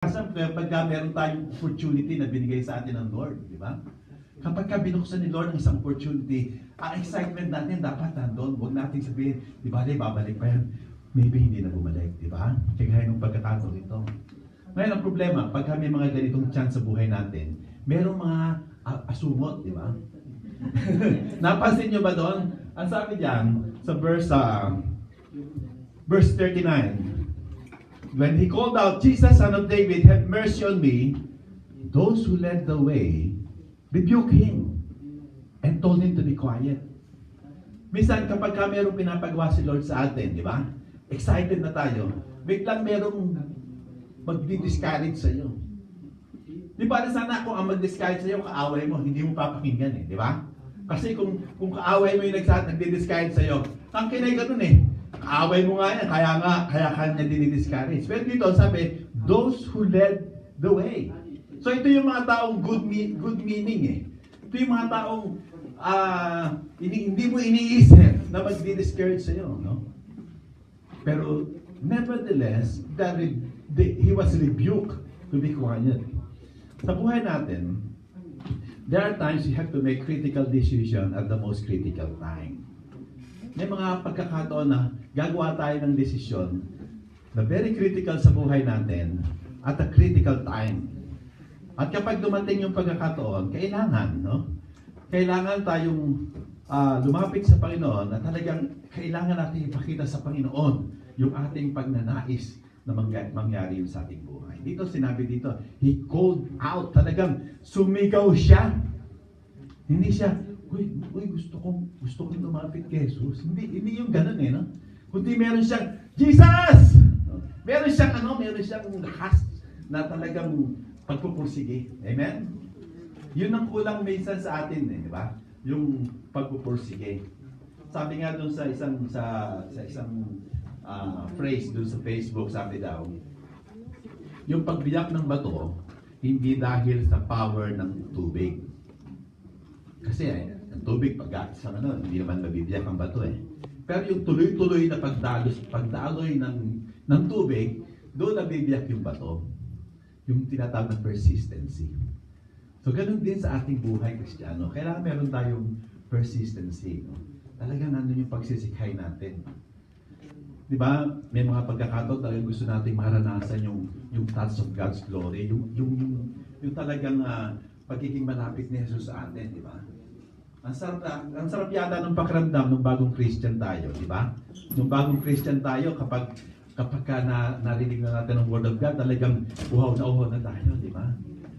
Pagka meron tayong opportunity na binigay sa atin ng Lord, di ba? Kapag binuksan ni Lord ang isang opportunity, ang excitement natin dapat nandun. Huwag natin sabihin, di ba, babalik pa yan. Maybe hindi na bumalik, di ba? Kagaya ng pagkakataon ito. Ngayon, ang problema, pagka may mga ganitong chance sa buhay natin, merong mga asumot, di ba? Napansin nyo ba doon? Ang sabi diyan sa verse 39, when he called out, Jesus, Son of David, have mercy on me, those who led the way rebuked him and told him to be quiet. Minsan, kapag merong pinapagawa si Lord sa atin, di ba? Excited na tayo. Biglang merong magdi-discourage sa iyo. Di ba sana kung ang mag-discourage sa iyo, kaaway mo, hindi mo papakinggan di ba? Kasi kung kaaway mo yung nagdi-discourage sa iyo, ang kinay ka dun kaaway mo nga yan, kaya kanya dinidiscourage. Pero dito sabi, those who led the way. So ito yung mga taong good meaning Ito yung mga taong hindi mo iniisip na magdi-discourage sa iyo, no? Pero nevertheless, he was rebuked to be quiet. Sa buhay natin, there are times you have to make critical decision at the most critical time. May mga pagkakataon na gagawa tayo ng desisyon na very critical sa buhay natin at a critical time. At kapag dumating yung pagkakataon, kailangan tayong lumapit sa Panginoon na talagang kailangan natin ipakita sa Panginoon yung ating pagnanais na mangyari yung sa ating buhay. Dito sinabi dito, he called out, talagang sumigaw siya. Hindi siya, uy, gusto kong lumapit kay Jesus. Hindi yung ganun no? Kundi meron siyang, Jesus! Meron siyang lakas na talagang pagpupursige. Amen? Yun ang kulang minsan sa atin, di ba? Yung pagpupursige. Sabi nga doon sa isang phrase doon sa Facebook, sabi daw, yung pagbiyak ng bato, hindi dahil sa power ng tubig. Kasi ang tubig, hindi naman mabibiyak ang bato Pero yung tuloy-tuloy na pagdaloy ng tubig, doon nabibiyak yung bato. Yung tinatawag na persistency. So, ganun din sa ating buhay, Kristiyano. Kailangan meron tayong persistency. No? Talagang nandun yung pagsisikhay natin. Di ba? May mga pagkakataon talagang gusto nating maranasan yung touch of God's glory. Yung talagang pagiging malapit ni Jesus sa atin, di ba? Ang sarap yata ng pakiramdam ng bagong Christian tayo, di ba? Yung bagong Christian tayo, kapag narinig na natin ang Word of God, talagang uhaw na tayo, di ba?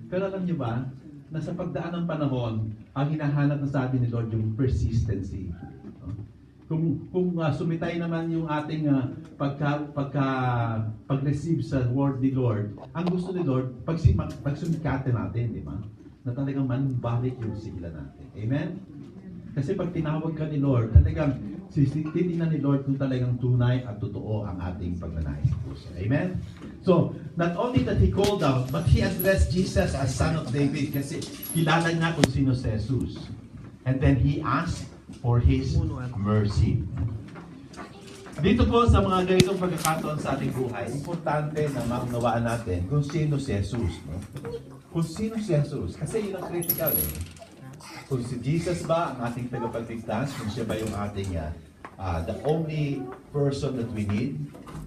Pero alam niyo ba, na sa pagdaan ng panahon, ang hinahanap na sa atin ni Lord yung persistency. Kung sumitay naman yung ating pag-receive sa word ni Lord, ang gusto ni Lord, pagsumikatin natin, di ba? Na talagang manbalik yung sigla natin. Amen? Kasi pag tinawag ka ni Lord, talagang titignan ni Lord kung talagang tunay at totoo ang ating pagnanais puso. Amen? So, not only that He called out, but He addressed Jesus as Son of David kasi kilala niya kung sino si Jesus. And then He asked for His mercy. Dito po sa mga ganitong pagkakataon sa ating buhay, importante na maunawaan natin kung sino si Jesus. No? Kung sino si Jesus. Kasi yun ang critical. Kung si Jesus ba ang ating tagapagligtas, kung siya ba yung ating the only person that we need,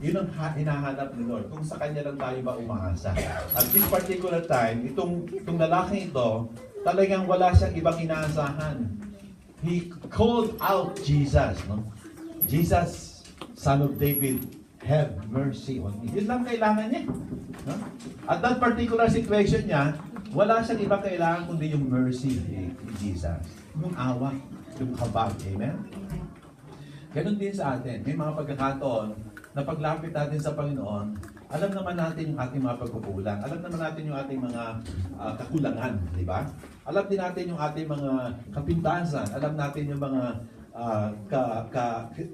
yun ang hinahanap ni Lord. Kung sa Kanya lang tayo ba umaasa. At this particular time, itong lalaking ito, talagang wala siyang ibang inaasahan. He called out Jesus. No? Jesus, Son of David, have mercy on me. Yun lang kailangan niya. No? At that particular situation niya, wala siyang ibang kailangan kundi yung mercy ni Jesus. Yung awa, yung habag. Amen? Ganon din sa atin. May mga pagkakataon na paglapit natin sa Panginoon, alam naman natin yung ating mga pagkukulang. Alam naman natin yung ating mga kakulangan. Di ba? Alam din natin yung ating mga kapintasan. Alam natin yung mga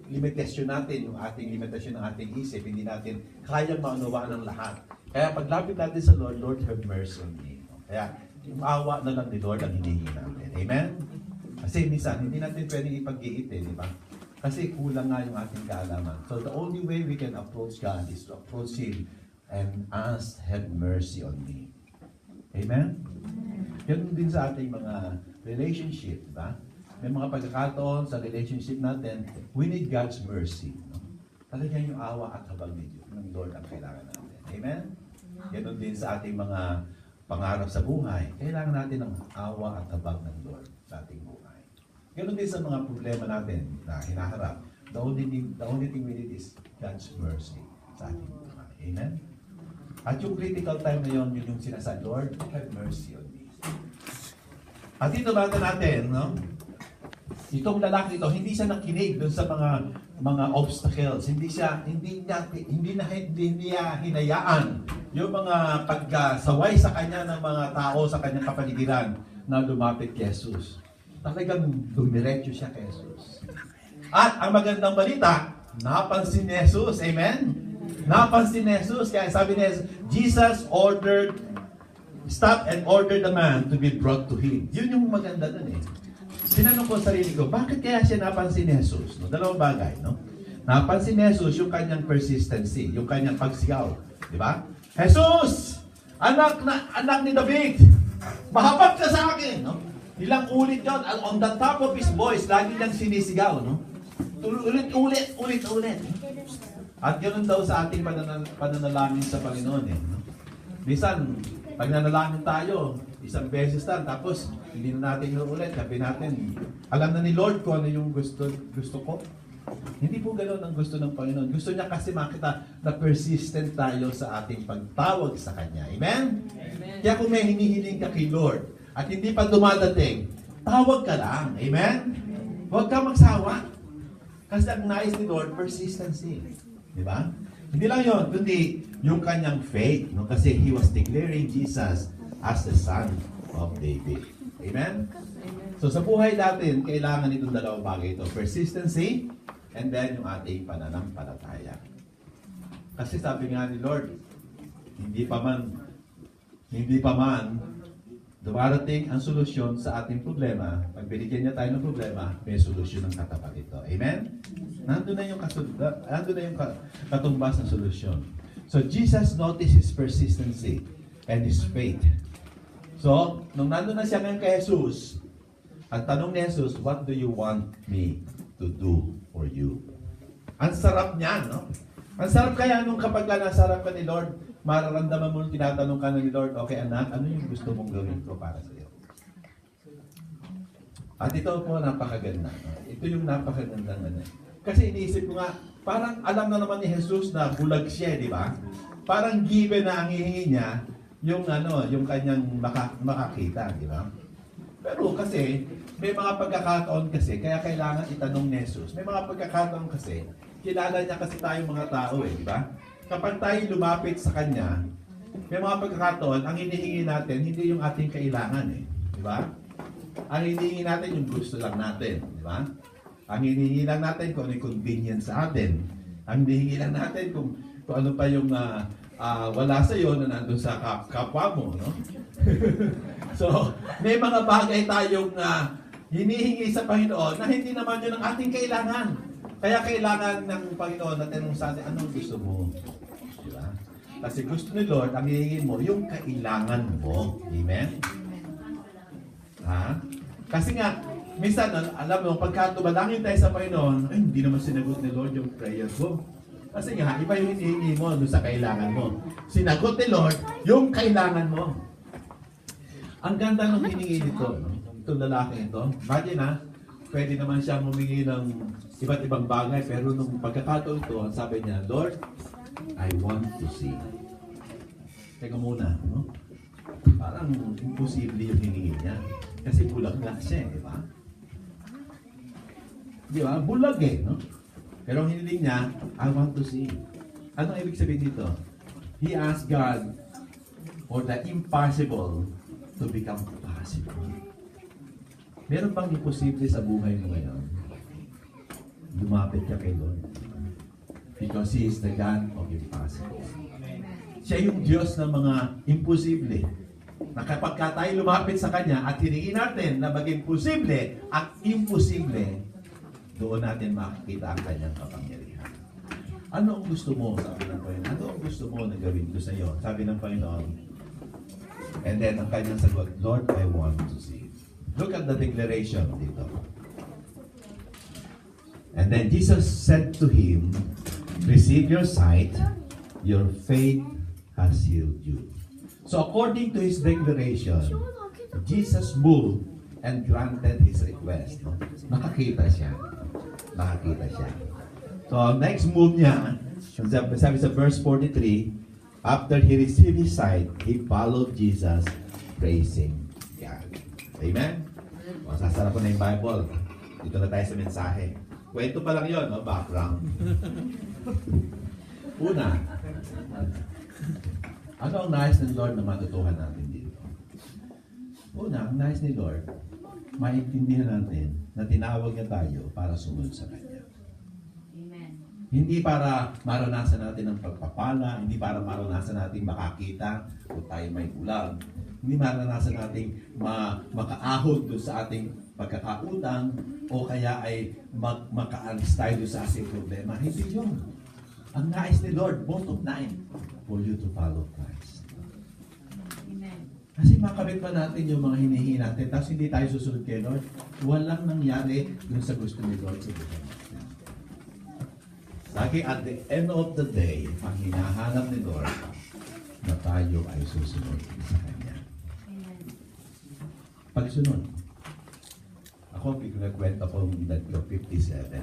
limitasyon natin, yung ating limitasyon ng ating isip. Hindi natin kayang maunawaan ng lahat. Kaya paglapit natin sa Lord, Lord have mercy on me. Kaya yung awa na lang ni Lord ang hinihingi natin. Amen? Kasi minsan, hindi natin pwedeng ipag-iit di ba? Kasi kulang nga yung ating kaalaman. So the only way we can approach God is to approach Him and ask, have mercy on me. Amen? Ganun din sa ating mga relationship, di ba? May mga pagkakataon sa relationship natin, we need God's mercy. No? Talagang yung awa at habag ng Lord ang kailangan natin. Amen? Ganun din sa ating mga pangarap sa buhay. Kailangan natin ng awa at habag ng Lord sa ating buhay. Ganun din sa mga problema natin na hinaharap. The only thing we need is God's mercy sa ating buhay. Amen? At yung critical time na yun, yun yung sinasabi, Lord, have mercy on me. At ito bata natin, no? Itong lalaki ito, hindi siya nakinig doon sa mga obstacles. Hindi niya hinayaan yung mga pagkasaway sa kanya ng mga tao sa kanyang kapaligiran na lumapit kay Jesus. Talagang dumiretso siya kay Jesus. At ang magandang balita, napansin ni Jesus. Amen? Napansin ni Jesus. Kaya sabi ni Jesus stopped and ordered the man to be brought to him. Yun yung maganda dun eh. Tinanong ko sa sarili ko, bakit kaya siya napansin ni Jesus? No? Dalawang bagay, no? Napansin ni Jesus yung kanyang persistency, yung kanyang pagsigaw. Di ba? Jesus! Anak ni David! Mahapat ka sa akin! No? Ilang ulit yun. On the top of his voice, lagi niyang sinisigaw. No? Ulit. At ganoon daw sa ating pananalangin sa Panginoon. Eh, no? Minsan, pag nanalangin tayo, isang beses lang, tapos hindi na natin ulit. Sabi natin, alam na ni Lord kung ano yung gusto ko. Hindi po ganoon ang gusto ng Panginoon. Gusto niya kasi makita na persistent tayo sa ating pagtawag sa Kanya. Amen? Amen. Kaya kung may hinihiling ka kay Lord at hindi pa dumadating, tawag ka lang. Amen? Huwag ka magsawa. Kasi ang nais ni Lord, persistency. Di ba? Hindi lang yun, kundi yung kanyang faith. No? Kasi He was declaring Jesus as the Son of David. Amen? So sa buhay natin, kailangan itong dalawang bagay ito. Persistency, and then yung ating pananampalataya. Kasi sabi nga ni Lord, hindi pa man dumarating ang solusyon sa ating problema. Pag binigyan niya tayo ng problema, may solusyon ng katapat ito. Amen? Nandun na yung katumbas ng solusyon. So Jesus noticed his persistency and his faith. So, nung nandun na siya ngayon kay Jesus, ang tanong ni Jesus, what do you want me to do for you? Ang sarap niya, no? Ang sarap kaya nung kapag nasa harap ka ni Lord, mararamdaman mo, tinatanong ka na ni Lord, okay anak, ano yung gusto mong gawin ko para sa iyo? At ito po, napakaganda. No? Ito yung napakagandang ano. Kasi iniisip ko nga, parang alam na naman ni Jesus na bulag siya, di ba? Parang given na ang hihingi niya, yung kanyang makakita, di ba? Pero kasi, may mga pagkakataon kasi, kaya kailangan itanong ni Jesus. May mga pagkakataon kasi, kilala niya kasi tayong mga tao di ba? Kapag tayo lumapit sa Kanya, may mga pagkakataon, ang hinihingi natin, hindi yung ating kailangan di ba? Ang hinihingi natin, yung gusto lang natin, di ba? Ang hinihingi lang natin kung ano yung convenience sa atin. Ang hinihingi lang natin kung ano pa yung wala sa iyo na nandun sa kapwa mo, no? So, may mga bagay tayong hinihingi sa Panginoon na hindi naman yun ang ating kailangan. Kaya kailangan ng Panginoon na tanong sa atin, anong gusto mo? Diba? Kasi gusto ni Lord, ang hihingin mo, yung kailangan mo. Amen? Ha? Kasi nga, minsan, alam mo, pagka tumalangin tayo sa Panginoon, ay, hindi naman sinagot ni Lord yung prayer ko. Kasi nga, iba yung hinihingi mo doon sa kailangan mo. Sinagot ni Lord yung kailangan mo. Ang ganda ng hiningi dito, no? Itong lalaki ito. Imagine pwede naman siya humingi ng iba't ibang bagay, pero nung pagkakataon ito, ang sabi niya, Lord, I want to see. Teka muna, no? Parang imposible yung hiningi niya. Kasi bulag lang siya, di ba? Di ba? Bulag no? Pero ang hiniling niya, I want to see. Anong ibig sabihin dito? He asked God for the impossible to become possible. Meron bang imposible sa buhay mo ngayon? Lumapit ka kay Lord. Because He is the God of impossible. Siya yung Diyos ng mga imposible. Na kapag tayo lumapit sa Kanya at hiningin natin na maging posible at imposible, doon natin makikita ang Kanyang kapangyarihan. Ano ang gusto mo? Sabi ng Panginoon. Ano ang gusto mo na gawin ko sa iyo? Sabi ng Panginoon. And then, ang kanyang sagot, Lord, I want to see. Look at the declaration dito. And then Jesus said to him, receive your sight, your faith has healed you. So according to his declaration, Jesus moved and granted his request. No? Nakakita siya. Nakakita siya. So next move niya, sabi sa verse 43, after he received his sight, he followed Jesus, praising God. Amen? O, sasara ko na yung Bible. Dito na tayo sa mensahe. Kwento pa lang yun, no? Background. Una, ano ang nais ng Lord na matutuhan natin dito? Una, ang nais ni Lord, maintindihan natin na tinawag niya tayo para sumunod sa Kanya. Amen. Hindi para maranasan natin ang pagpapala, hindi para maranasan natin makakita o tayo may ulam. Hindi maranasan natin makaahon doon sa ating pagkakautang o kaya ay makaalis tayo doon sa ating problema. Hindi yun. Ang nais ni Lord, bottom line, for you to follow Christ. Amen. Kasi makabit pa natin yung mga hinihingi natin, tapos hindi tayo susunod kay Lord, walang nangyari dun sa gusto ni Lord sa buhay natin. Lagi at the end of the day, ang hinahanap ni Lord na tayo ay susunod sa Kanya. Amen. Pagsunod. Ako, pinagkwento ko yung edad ko, 57.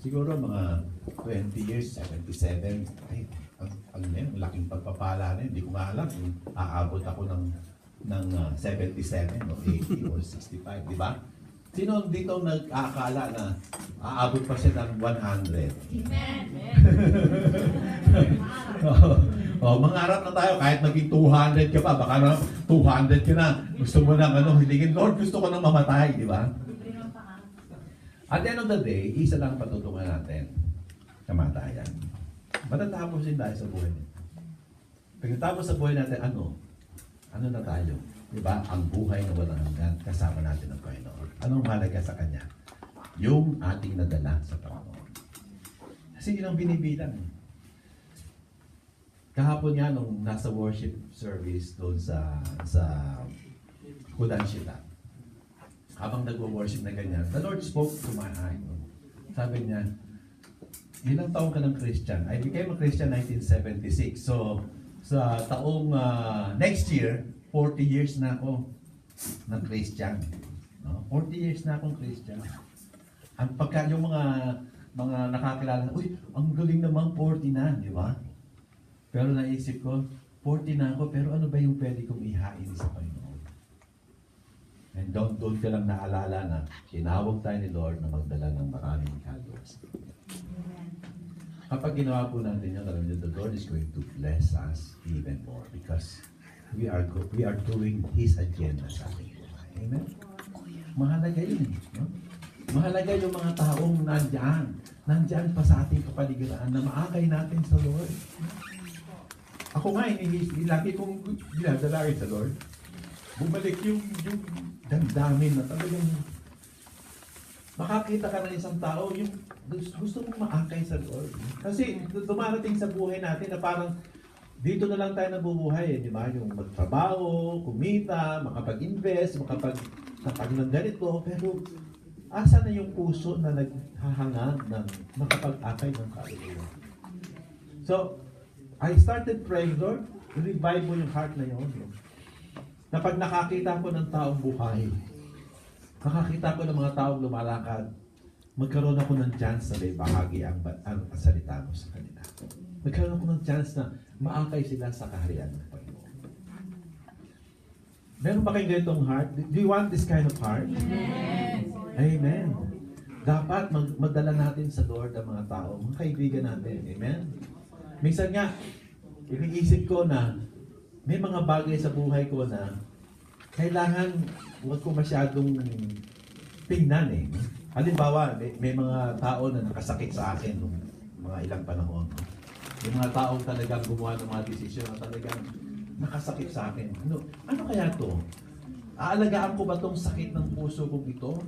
Siguro mga 20 years, 77. Ay, ang yun, laking pagpapala na yun. Hindi ko nga alam kung aabot ako ng 77 o 80 or 65, di ba? Sino dito nag-aakala na aabot pa siya ng 100? Amen. Mangarap na tayo kahit maging 200 ka pa, baka na 200 ka na. Gusto mo nang hilingin, Lord, gusto ko nang mamatay, di ba? At the end of the day, isa lang patutungan natin, kamatayan. Matatapos din tayo sa buhay natin. Pagkatapos sa buhay natin, ano? Ano na tayo? Diba? Ang buhay na walang hanggan, kasama natin ang Panginoon. Anong mahalaga sa Kanya? Yung ating nadala sa Panginoon. Kasi yun ang binibilang. Kahapon nga nung nasa worship service doon sa Kudanshita, habang nagwo-worship na ganyan, the Lord spoke to my eye. Sabi niya, ilang taong ka ng Christian? I became a Christian 1976. So, sa taong next year, 40 years na ako ng Christian. No? 40 years na akong Christian. Ang pagka yung mga nakakilala, uy, ang galing naman 40 na, di ba? Pero naisip ko, 40 na ako, pero ano ba yung pwede kong ihain sa Panginoon? And doon ka lang naalala na tinawag tayo ni Lord na magdala ng maraming followers. Kapag ginawa po natin yun, alam niyo, the Lord is going to bless us even more because we are doing His agenda sa ating buhay. Amen? Mahalaga yun. No? Mahalaga yung mga taong nandyan pa sa ating kapaligiran na maakay natin sa Lord. Ako nga, lagi kong dinadalangin sa Lord. Bumalik yung damdamin na talagang makakita ka ng isang tao yung gusto mong maakay sa Lord. Kasi dumarating sa buhay natin na parang dito na lang tayo nabubuhay, di ba? Yung magtrabaho, kumita, makapag-invest, makapag ng ganito, pero asa na yung puso na naghahangad ng makapag-akay ng kaluluwa? So, I started praying, Lord, revive mo yung heart na yun. Na pag nakakita ko ng taong buhay, nakakita ko ng mga taong lumalakad, magkaroon ako ng chance na may bahagi ang salita mo sa kanila. Magkaroon ako ng chance na maakay sila sa kaharian ng Panginoon. Meron ba kayong ganitong heart? Do you want this kind of heart? Amen. Amen. Dapat magdala natin sa Lord ang mga tao, mga kaibigan natin. Amen? Minsan nga, iniisip ko na may mga bagay sa buhay ko na kailangan huwag ko masyadong tingnan eh. Halimbawa, may mga tao na nakasakit sa akin nung mga ilang panahon. Yung mga taong talagang gumawa ng mga desisyon na talagang nakasakit sa akin. Ano kaya to? Aalagaan ko ba tong sakit ng puso kong ito?